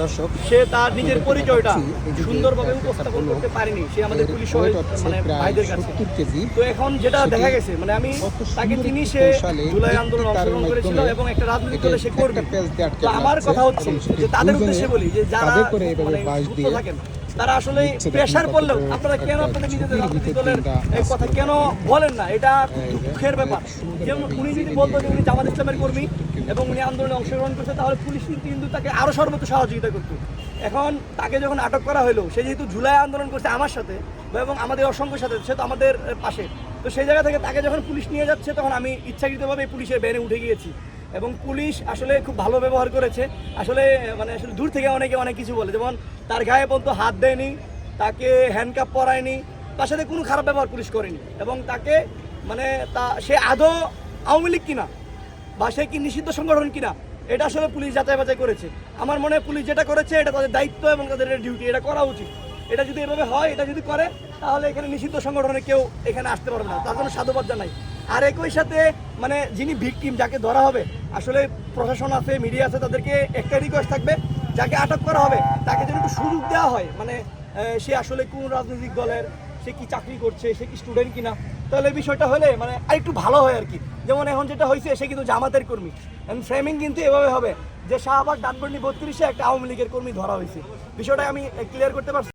দর্শক সে তার নিজের পরিচয়টা সুন্দরভাবে উপস্থাপন করতে পারেনি, সে আমাদের পুলিশ মানে ভাইদের কাছে। তো এখন যেটা দেখা গেছে, মানে আমি তাকে চিনি, সে জুলাই আন্দোলন অংশগ্রহণ করেছিল এবং একটা রাজনৈতিক দলে সে করবে। তো আমার কথা হচ্ছে যে তাদের উদ্দেশ্যে বলি যে যারা মানে থাকেন তারা আসলে প্রেশার পড়লেও আপনারা কেন আপনাদের নিজেদের রাজনৈতিক দলের এই কথা কেন বলেন না? এটা খুব দুঃখের ব্যাপার। যেমন উনি যদি বলতো যে উনি জামাত ইসলামের কর্মী এবং উনি আন্দোলনে অংশগ্রহণ করছে, তাহলে পুলিশ কিন্তু তাকে আরও সর্বোচ্চ সহযোগিতা করতো। এখন তাকে যখন আটক করা হলো, সে যেহেতু জুলাই আন্দোলন করছে আমার সাথে এবং আমাদের অসংখ্য সাথে, সে তো আমাদের পাশে, তো সেই জায়গা থেকে তাকে যখন পুলিশ নিয়ে যাচ্ছে তখন আমি ইচ্ছাকৃতভাবে পুলিশের ভ্যানে উঠে গিয়েছি এবং পুলিশ আসলে খুব ভালো ব্যবহার করেছে। আসলে মানে আসলে দূর থেকে অনেকে অনেক কিছু বলে, যেমন তার গায়ে পর্যন্ত হাত দেয়নি, তাকে হ্যান্ডকাপ পরায়নি, তার সাথে কোনো খারাপ ব্যবহার পুলিশ করেনি এবং তাকে মানে সে আদৌ আওয়ামী লীগ কিনা বা সে কি নিষিদ্ধ সংগঠন কিনা এটা আসলে পুলিশ যাচাই বাছাই করেছে। আমার মনে হয় পুলিশ যেটা করেছে এটা তাদের দায়িত্ব এবং তাদের ডিউটি, এটা করা উচিত। এটা যদি এভাবে হয়, এটা যদি করে, তাহলে এখানে নিষিদ্ধ সংগঠনে কেউ এখানে আসতে পারবে না, তার জন্য সাধুবাদ জানাই। আর একই সাথে মানে যিনি ভিকটিম, যাকে ধরা হবে, আসলে প্রশাসন আছে, মিডিয়া আছে, তাদেরকে একটা রিকোয়েস্ট থাকবে, যাকে আটক করা হবে তাকে যেন একটু সুযোগ দেওয়া হয়, মানে সে আসলে কোন রাজনৈতিক দলের, সে কি চাকরি করছে, সে কি স্টুডেন্ট কিনা, তাহলে বিষয়টা হলে মানে আরেকটু ভালো হয় আর কি। যেমন এখন যেটা হয়েছে, সে কিন্তু জামাতের কর্মী, ফ্রেমিং কিন্তু এভাবে হবে যে শাহবাগ ডানবন্ডি 32-এ একটা আওয়ামী লীগের কর্মী ধরা হয়েছে। বিষয়টা আমি ক্লিয়ার করতে পারছি।